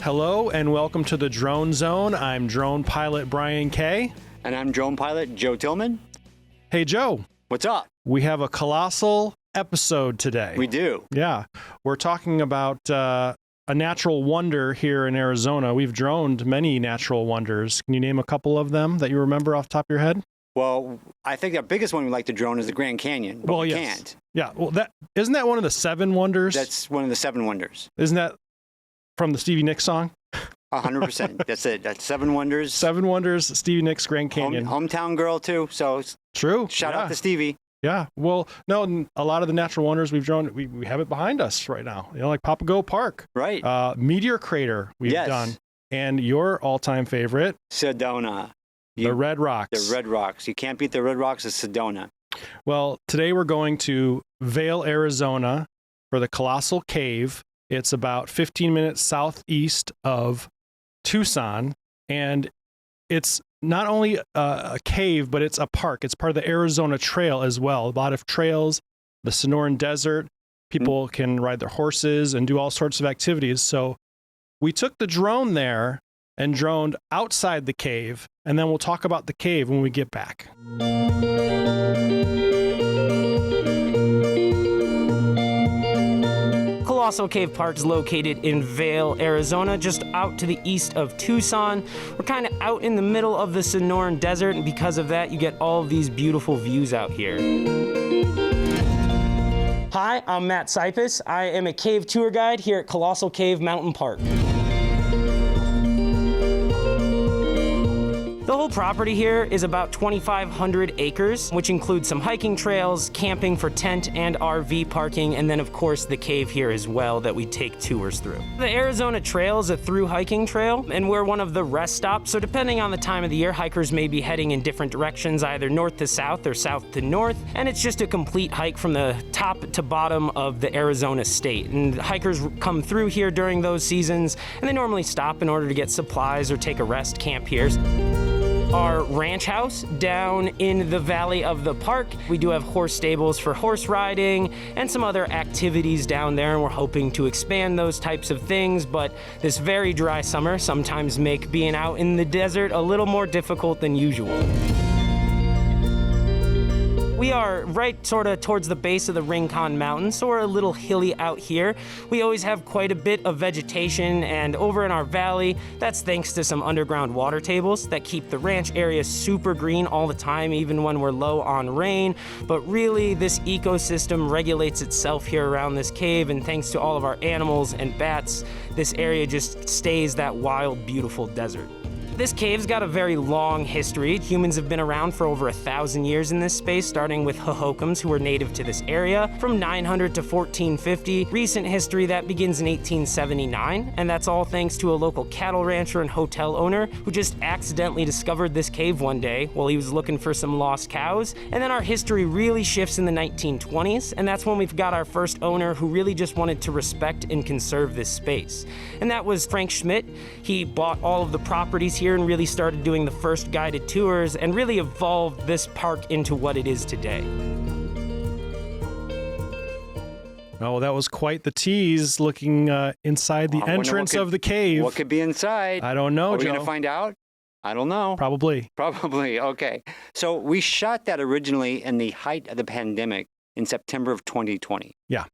Hello and welcome to the Drone Zone. I'm drone pilot Brian Kay. And I'm drone pilot Joe Tillman. Hey Joe. What's up? We have a colossal episode today. We do. Yeah. We're talking about a natural wonder here in Arizona. We've droned many natural wonders. Can you name a couple of them that you remember off the top of your head? Well, I think the biggest one we like to drone is the Grand Canyon, but we can't. Yeah. Well, isn't that one of the 7 wonders? That's one of the 7 wonders. Isn't that from the Stevie Nicks song? 100%. That's it. That's 7 wonders. 7 wonders, Stevie Nicks, Grand Canyon. Hometown girl, too. So true. Shout out to Stevie. Yeah. Well, no, a lot of the natural wonders we've drawn, we have it behind us right now. You know, like Papago Park. Right. Meteor Crater we've done. And your all-time favorite? Sedona. The Red Rocks. The Red Rocks. You can't beat the Red Rocks of Sedona. Well, today we're going to Vail, Arizona for the Colossal Cave. It's about 15 minutes southeast of Tucson, and it's not only a cave, but it's a park. It's part of the Arizona Trail as well. A lot of trails, the Sonoran Desert. People can ride their horses and do all sorts of activities. So we took the drone there and droned outside the cave, and then we'll talk about the cave when we get back. Colossal Cave Park is located in Vail, Arizona, just out to the east of Tucson. We're kind of out in the middle of the Sonoran Desert, and because of that, you get all of these beautiful views out here. Hi, I'm Matt Sipus. I am a cave tour guide here at Colossal Cave Mountain Park. The whole property here is about 2,500 acres, which includes some hiking trails, camping for tent and RV parking, and then of course the cave here as well that we take tours through. The Arizona Trail is a through hiking trail, and we're one of the rest stops, so depending on the time of the year, hikers may be heading in different directions, either north to south or south to north, and it's just a complete hike from the top to bottom of the Arizona state. And hikers come through here during those seasons, and they normally stop in order to get supplies or take a rest camp here. Our ranch house down in the valley of the park. We do have horse stables for horse riding and some other activities down there, and we're hoping to expand those types of things, but this very dry summer sometimes make being out in the desert a little more difficult than usual. We are right sort of towards the base of the Rincon Mountains, so we're a little hilly out here. We always have quite a bit of vegetation, and over in our valley, that's thanks to some underground water tables that keep the ranch area super green all the time, even when we're low on rain. But really, this ecosystem regulates itself here around this cave, and thanks to all of our animals and bats, this area just stays that wild, beautiful desert. This cave's got a very long history. Humans have been around for over 1,000 years in this space, starting with Hohokams, who were native to this area, from 900 to 1450. Recent history, that begins in 1879, and that's all thanks to a local cattle rancher and hotel owner who just accidentally discovered this cave one day while he was looking for some lost cows. And then our history really shifts in the 1920s, and that's when we've got our first owner who really just wanted to respect and conserve this space. And that was Frank Schmidt. He bought all of the properties here and really started doing the first guided tours and really evolved this park into what it is today. Oh, that was quite the tease looking inside the entrance of the cave. What could be inside? I don't know, Are we Joe. going to find out? I don't know. Probably. Okay. So we shot that originally in the height of the pandemic in September of 2020. Yeah.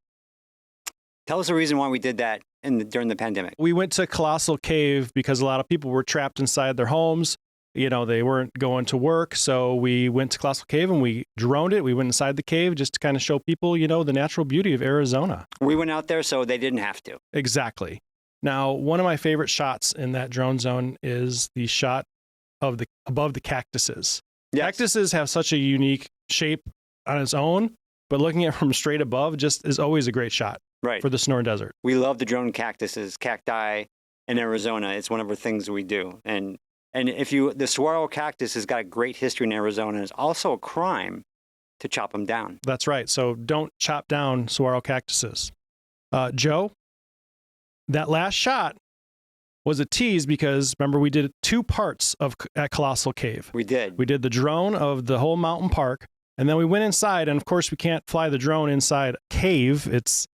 Tell us the reason why we did that during the pandemic. We went to Colossal Cave because a lot of people were trapped inside their homes. You know, they weren't going to work. So we went to Colossal Cave and we droned it. We went inside the cave just to kind of show people, you know, the natural beauty of Arizona. We went out there so they didn't have to. Exactly. Now, one of my favorite shots in that drone zone is the shot of above the cactuses. Yes. Cactuses have such a unique shape on its own, but looking at it from straight above just is always a great shot. Right. For the Sonoran Desert. We love the drone cacti in Arizona. It's one of the things we do. And the saguaro cactus has got a great history in Arizona. It's also a crime to chop them down. That's right. So don't chop down saguaro cactuses. Joe, that last shot was a tease because remember we did 2 parts at Colossal Cave. We did. We did the drone of the whole mountain park, and then we went inside, and of course we can't fly the drone inside a cave. It's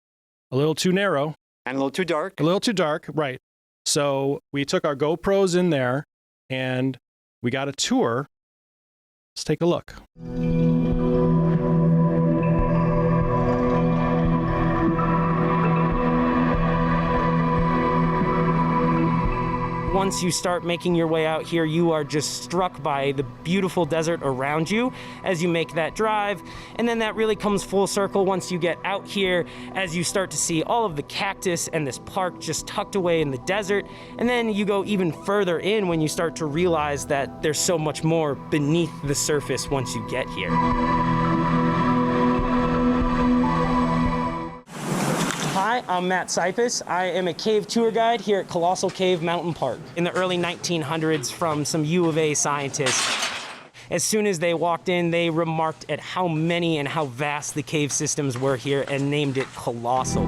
a little too narrow. And a little too dark. A little too dark, right. So we took our GoPros in there and we got a tour. Let's take a look. Once you start making your way out here, you are just struck by the beautiful desert around you as you make that drive. And then that really comes full circle once you get out here, as you start to see all of the cactus and this park just tucked away in the desert. And then you go even further in when you start to realize that there's so much more beneath the surface once you get here. Hi, I'm Matt Sipus. I am a cave tour guide here at Colossal Cave Mountain Park. In the early 1900s, from some U of A scientists, as soon as they walked in, they remarked at how many and how vast the cave systems were here and named it Colossal.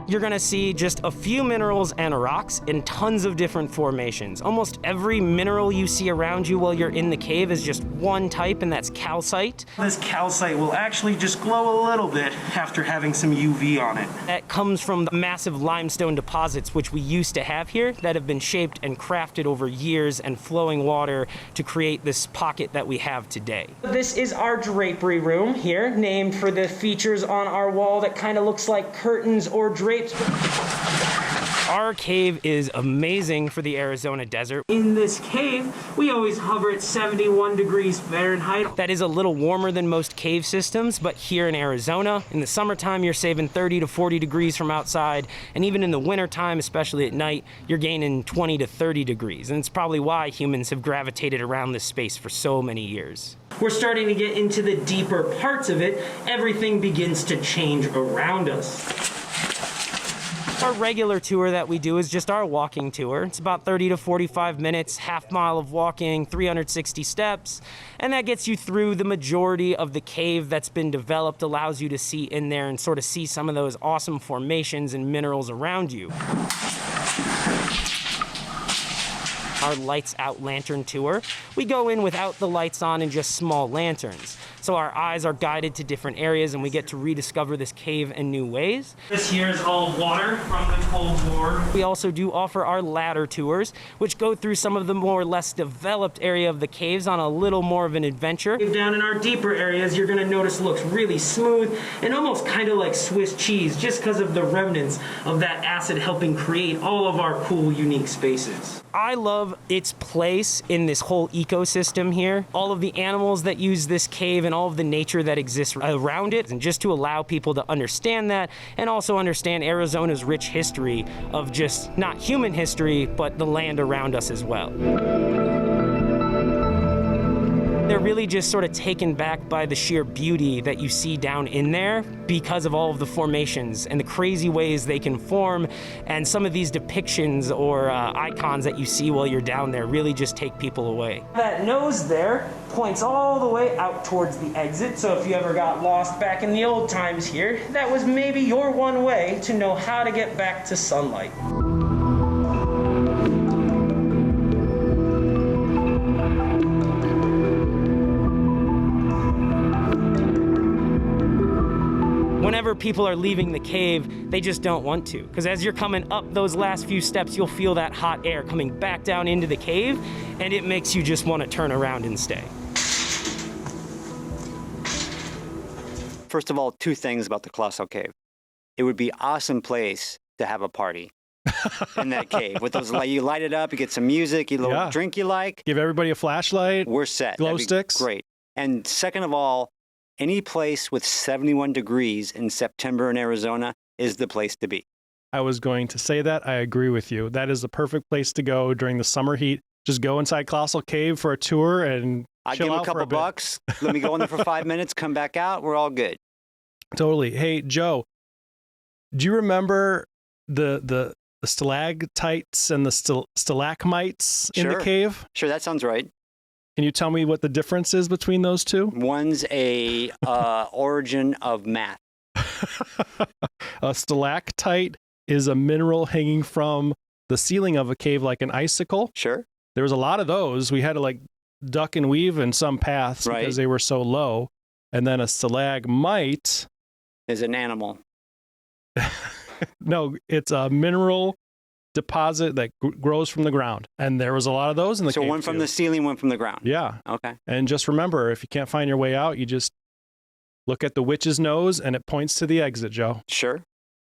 You're gonna see just a few minerals and rocks in tons of different formations. Almost every mineral you see around you while you're in the cave is just one type, and that's calcite. This calcite will actually just glow a little bit after having some UV on it. That comes from the massive limestone deposits which we used to have here that have been shaped and crafted over years and flowing water to create this pocket that we have today. This is our drapery room here, named for the features on our wall that kind of looks like curtains or drapes. Our cave is amazing for the Arizona desert. In this cave, we always hover at 71 degrees Fahrenheit. That is a little warmer than most cave systems, but here in Arizona, in the summertime, you're saving 30 to 40 degrees from outside, and even in the wintertime, especially at night, you're gaining 20 to 30 degrees, and it's probably why humans have gravitated around this space for so many years. We're starting to get into the deeper parts of it. Everything begins to change around us. Our regular tour that we do is just our walking tour. It's about 30 to 45 minutes, half mile of walking, 360 steps, and that gets you through the majority of the cave that's been developed, allows you to see in there and sort of see some of those awesome formations and minerals around you. Our lights out lantern tour, we go in without the lights on and just small lanterns. So our eyes are guided to different areas and we get to rediscover this cave in new ways. This here is all water from the Cold War. We also do offer our ladder tours, which go through some of the more or less developed area of the caves on a little more of an adventure. Down in our deeper areas, you're gonna notice it looks really smooth and almost kind of like Swiss cheese, just because of the remnants of that acid helping create all of our cool, unique spaces. I love its place in this whole ecosystem here. All of the animals that use this cave and all of the nature that exists around it, and just to allow people to understand that and also understand Arizona's rich history of just not human history, but the land around us as well. They're really just sort of taken back by the sheer beauty that you see down in there because of all of the formations and the crazy ways they can form, and some of these depictions or icons that you see while you're down there really just take people away. That nose there points all the way out towards the exit, so if you ever got lost back in the old times here, that was maybe your one way to know how to get back to sunlight. Whenever people are leaving the cave, they just don't want to. Because as you're coming up those last few steps, you'll feel that hot air coming back down into the cave, and it makes you just want to turn around and stay. First of all, two things about the Colossal Cave. It would be an awesome place to have a party in that cave. With those, you light it up, you get some music, you get a little drink you like. Give everybody a flashlight. We're set. Glow sticks. Great. And second of all, any place with 71 degrees in September in Arizona is the place to be. I was going to say that. I agree with you. That is the perfect place to go during the summer heat. Just go inside Colossal Cave for a tour and I'll give them a couple bucks. Let me go in there for 5 minutes, come back out. We're all good. Totally. Hey, Joe, do you remember the stalactites and the stalagmites in the cave? Sure, that sounds right. Can you tell me what the difference is between those two? One's a origin of math. A stalactite is a mineral hanging from the ceiling of a cave like an icicle. Sure. There was a lot of those. We had to like duck and weave in some paths because they were so low. And then a stalagmite is an animal. No, it's a mineral deposit that grows from the ground. And there was a lot of those in the So cave one from too. the ceiling, one from the ground. Yeah. Okay. And just remember, if you can't find your way out, you just look at the witch's nose and it points to the exit, Joe. Sure.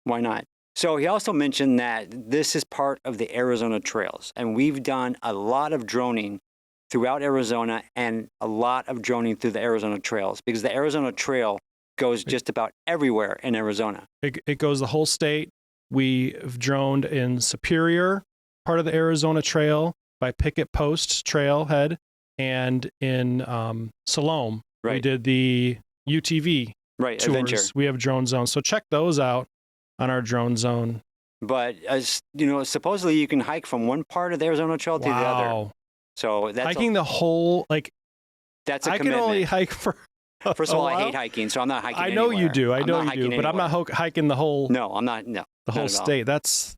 Why not? So he also mentioned that this is part of the Arizona trails. And we've done a lot of droning throughout Arizona and a lot of droning through the Arizona trails because the Arizona Trail goes just about everywhere in Arizona. It goes the whole state. We've droned in Superior, part of the Arizona Trail, by Picket Post Trailhead, and in Siloam. We Right. did the UTV Right. tours. Adventure. We have drone zones. So check those out on our drone zone. But as you know, supposedly you can hike from one part of the Arizona Trail to the other. Wow. So that's Hiking the whole, like, that's a I can commitment. only hike for First of all, a I while. hate hiking, so I'm not hiking I know you anywhere. do. I I'm know not you do. hiking But I'm not anywhere. hiking the whole No, I'm not. No. the whole not at all. state. That's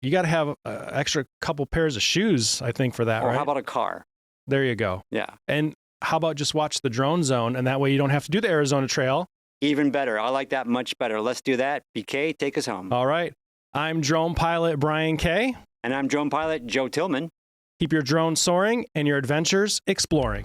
you got to have an extra couple pairs of shoes, I think, for that, Or right? how about a car? There you go. Yeah. And how about just watch the drone zone, and that way you don't have to do the Arizona Trail. Even better. I like that much better. Let's do that. BK, take us home. All right. I'm drone pilot Brian Kay. And I'm drone pilot Joe Tillman. Keep your drone soaring and your adventures exploring.